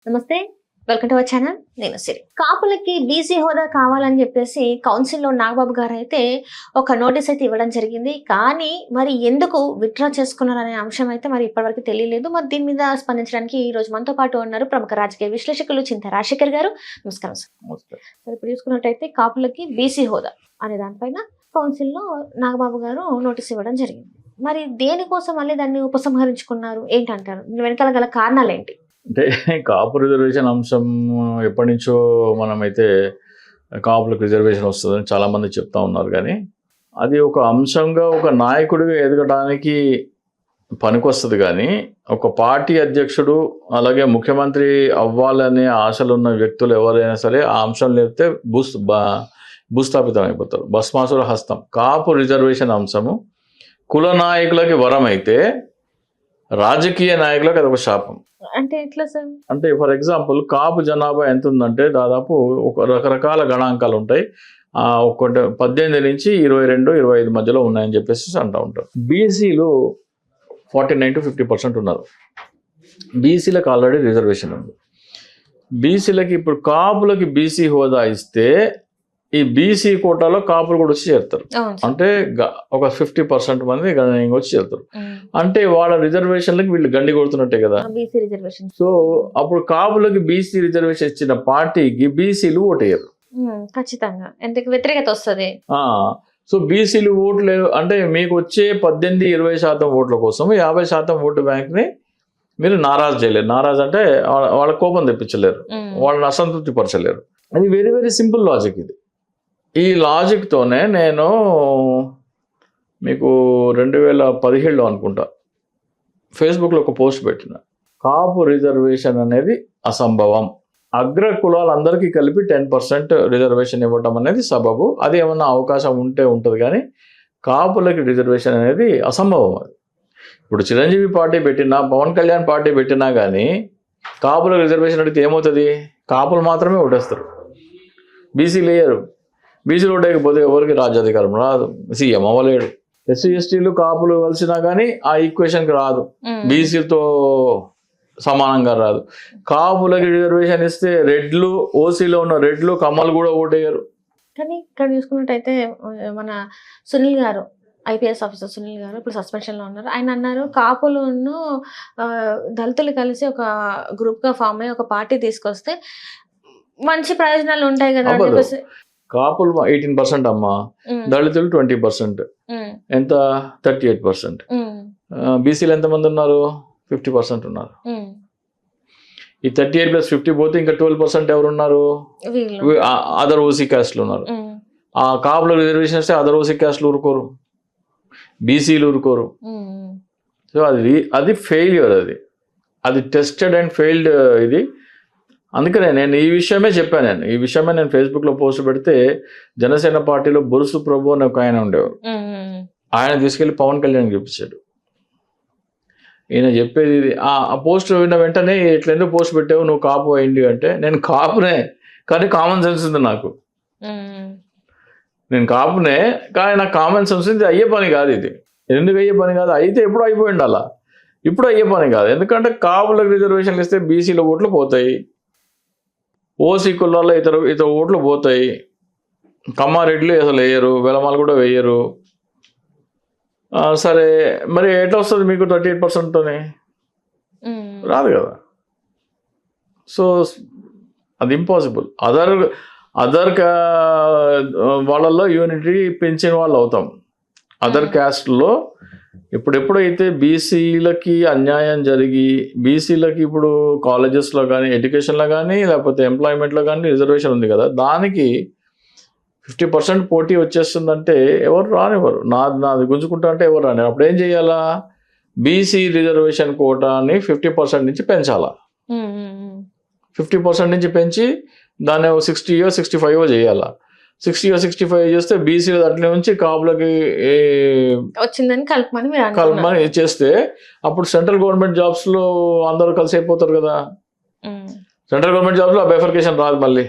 నమస్తే, welcome to our channel. నేను సిరి. కాపులకి బీసీ హోదా కావాలని చెప్పేసి కౌన్సిల్లో నాగబాబు గారు అయితే ఒక నోటీస్ అయితే ఇవ్వడం జరిగింది. కానీ మరి ఎందుకు విత్డ్రా చేసుకున్నారనే అంశం అయితే మరి ఇప్పటివరకు తెలియలేదు. మరి దీని మీద స్పందించడానికి ఈ రోజు మనతో పాటు ఉన్నారు ప్రముఖ రాజకీయ విశ్లేషకులు చింత రాజశేఖర్ గారు. నమస్కారం సార్. మరి ఇప్పుడు చూసుకున్నట్టయితే కాపులకి బీసీ హోదా అనే దానిపైన కౌన్సిల్లో నాగబాబు గారు నోటీస్ ఇవ్వడం జరిగింది. మరి దేనికోసం మళ్ళీ దాన్ని ఉపసంహరించుకున్నారు ఏంటంటారు? వెనకాల గల కారణాలు ఏంటి? అంటే కాపు రిజర్వేషన్ అంశం ఎప్పటి నుంచో మనమైతే కాపులకు రిజర్వేషన్ వస్తుందని చాలామంది చెప్తా ఉన్నారు. కానీ అది ఒక అంశంగా ఒక నాయకుడిగా ఎదగడానికి పనికొస్తుంది. కానీ ఒక పార్టీ అధ్యక్షుడు అలాగే ముఖ్యమంత్రి అవ్వాలనే ఆశలు ఉన్న వ్యక్తులు ఎవరైనా సరే ఆ అంశం లేకపోతే భూస్థాపితం అయిపోతారు. భస్మాసుర హస్తం. కాపు రిజర్వేషన్ అంశము కుల నాయకులకి వరం అయితే రాజకీయ నాయకులకు అదొక శాపం. అంటే ఎట్లా సార్? అంటే ఫర్ ఎగ్జాంపుల్ కాపు జనాభా ఎంత ఉందంటే దాదాపు ఒక రకరకాల గణాంకాలు ఉంటాయి. ఒకటి 18 నుంచి 22, 25 మధ్యలో ఉన్నాయని చెప్పేసి అంటూ ఉంటారు. బీసీలు 49 to 50% ఉన్నారు. బీసీలకు ఆల్రెడీ రిజర్వేషన్ ఉంది. బీసీలకి ఇప్పుడు కాపులకి బీసీ హోదా ఇస్తే ఈ బీసీ కోటాలో కాపులు కూడా వచ్చి చేరుతారు. అంటే ఒక 50% మంది వచ్చి చేరుతారు. అంటే వాళ్ళ రిజర్వేషన్లకి వీళ్ళు గండి కొడుతున్నట్టే కదా. సో అప్పుడు కాపులకి బీసీ రిజర్వేషన్ ఇచ్చిన పార్టీకి బీసీలు ఓటేయరు. ఖచ్చితంగా ఎందుకు వ్యతిరేకత వస్తుంది. సో బీసీలు ఓట్లు అంటే మీకు వచ్చే 18-20% ఓట్ల కోసం 50% ఓటు బ్యాంక్ని మీరు నారాజు చేయలేరు. నారాజు అంటే వాళ్ళ కోపం తెప్పించలేరు, వాళ్ళని అసంతృప్తి పరచలేరు. అది వెరీ వెరీ సింపుల్ లాజిక్. ఇది ఈ లాజిక్తోనే నేను మీకు 2017లో అనుకుంటా ఫేస్బుక్లో ఒక పోస్ట్ పెట్టిన. కాపు రిజర్వేషన్ అనేది అసంభవం, అగ్ర కులాలందరికీ కలిపి 10% రిజర్వేషన్ ఇవ్వటం అనేది సబబు, అది ఏమన్నా అవకాశం ఉంటే ఉంటుంది కానీ కాపులకి రిజర్వేషన్ అనేది అసంభవం. అది ఇప్పుడు చిరంజీవి పార్టీ పెట్టినా పవన్ కళ్యాణ్ పార్టీ పెట్టినా కానీ కాపులకు రిజర్వేషన్ అడిగితే ఏమవుతుంది? కాపులు మాత్రమే ఓటేస్తారు, బీసీలు వేయరు. బీసీలు ఓటేయకపోతే ఎవరికి రాజ్యాధికారం రాదు, సీఎం అవ్వలేడు. ఎస్సీ ఎస్టీలు కాపులు కలిసినా కానీ ఆ ఈక్వేషన్కి రాదు, బీసీలతో సమానంగా రాదు. కాపులకి రిజర్వేషన్ ఇస్తే రెడ్లు, ఓసీలో ఉన్న రెడ్లు కమ్మలు కూడా ఓటేయరు. కానీ ఇక్కడ చూసుకున్నట్టయితే మన సునీల్ గారు, ఐపీఎస్ ఆఫీసర్ సునీల్ గారు ఇప్పుడు సస్పెన్షన్లో ఉన్నారు. ఆయన అన్నారు కాపులను దళితులు కలిసి ఒక గ్రూప్గా ఫామ్ అయ్యి ఒక పార్టీ తీసుకొస్తే మంచి ప్రయోజనాలు ఉంటాయి కదా అని చెప్పేసి. కాపులు 18% అమ్మా, దళితులు 20%, ఎంత 38%. బీసీలు ఎంతమంది ఉన్నారు? 50% ఉన్నారు. ఈ 38+50 పోతే ఇంకా 12% ఎవరున్నారు? అదర్ ఓసీ క్యాస్ట్లు ఉన్నారు. ఆ కాపుల రిజర్వేషన్ ఇస్తే అదర్ ఓసీ క్యాస్ట్లు ఊరుకోరు, బీసీలు ఊరుకోరు. సో అది ఫెయిల్యూర్. అది టెస్టెడ్ అండ్ ఫెయిల్డ్ ఇది. అందుకనే నేను ఈ విషయమే చెప్పాను. ఈ విషయమే నేను ఫేస్బుక్లో పోస్ట్ పెడితే జనసేన పార్టీలో బొరుసు ప్రభు అని ఒక ఆయన ఉండేవారు. ఆయన తీసుకెళ్ళి పవన్ కళ్యాణ్ చూపించాడు. ఈయన చెప్పేది ఇది. ఆ పోస్ట్ విన్న వెంటనే ఇట్లా ఎందుకు పోస్ట్ పెట్టావు, నువ్వు కాపు అయింది అంటే, నేను కాపునే కానీ కామన్ సెన్స్ ఉంది నాకు. నేను కాపునే కానీ నాకు కామన్ సెన్స్ ఉంది. అయ్యే పని కాదు ఇది. ఎందుకు అయ్యే పని కాదు? అయితే ఎప్పుడు అయిపోయింది. అలా ఇప్పుడు అయ్యే పని కాదు. ఎందుకంటే కాపులకు రిజర్వేషన్లు ఇస్తే బీసీల ఓట్లు పోతాయి, ఓసీ కులాల్లో ఇతర ఓట్లు పోతాయి, కమ్మారెడ్లు అసలు వేయరు, వెలమాలు కూడా వేయరు. సరే మరి ఎట్లా వస్తుంది మీకు 38%తోనే? రాదు కదా. సో అది ఇంపాసిబుల్. అదర్ వాళ్ళల్లో యూనిటీ పెంచిన వాళ్ళు అవుతాం. అదర్ క్యాస్ట్లో ఎప్పుడైతే బీసీలకి అన్యాయం జరిగి బీసీలకి ఇప్పుడు కాలేజెస్లో కానీ ఎడ్యుకేషన్లో కానీ లేకపోతే ఎంప్లాయ్మెంట్లో కానీ రిజర్వేషన్ ఉంది కదా, దానికి 50% పోటీ వచ్చేస్తుందంటే ఎవరు రానివ్వరు. నాది గుంజుకుంటా అంటే ఎవరు రానివ్వరు. అప్పుడు ఏం చేయాలా? బీసీ రిజర్వేషన్ కోటాని 50% నుంచి పెంచాలా. 50% నుంచి పెంచి దాన్ని 60 or 65 చేయాలా. 60 or 65 చేస్తే బీసీ అట్లే నుంచి కాపులకి వచ్చిందని కలపమని చేస్తే అప్పుడు సెంట్రల్ గవర్నమెంట్ జాబ్స్లో అందరూ కలిసి అయిపోతారు కదా. సెంట్రల్ గవర్నమెంట్ జాబ్స్లో బైఫర్కేషన్ రాదు మళ్ళీ.